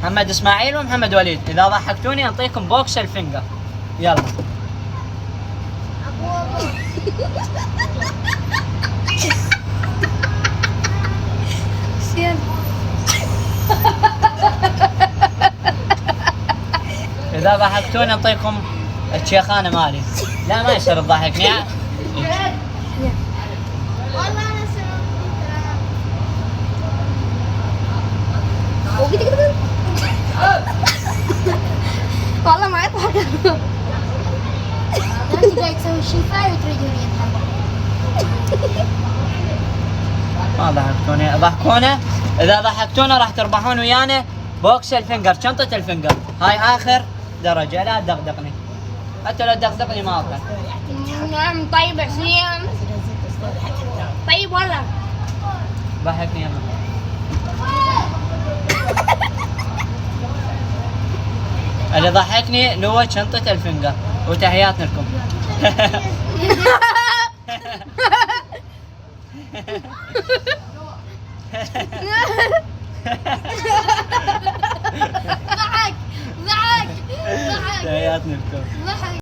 محمد اسماعيل ومحمد وليد، اذا ضحكتوني انطيكم بوكس الفنجر. يلا. اذا ضحكتوني انطيكم الشيخانه مالي. لا ما يصير تضحكني. والله انا والله ما يضحك. انت جاي تسوي الشفاء وتريدون يضحك. ما ضحكتوني، ضحكونا. اذا ضحكتونا راح تربحون ويانا بوكس الفنجر، شنطة الفنجر. هاي اخر درجة، لا تدغدغني. حتى لو تدغدغني ما اضحك. نعم طيب حسين. طيب والله. ضحكني يلا. اللي ضحكني نوى شنطة الفنجر، وتحياتنا لكم. ضحك ضحك ضحك. تحياتنا لكم.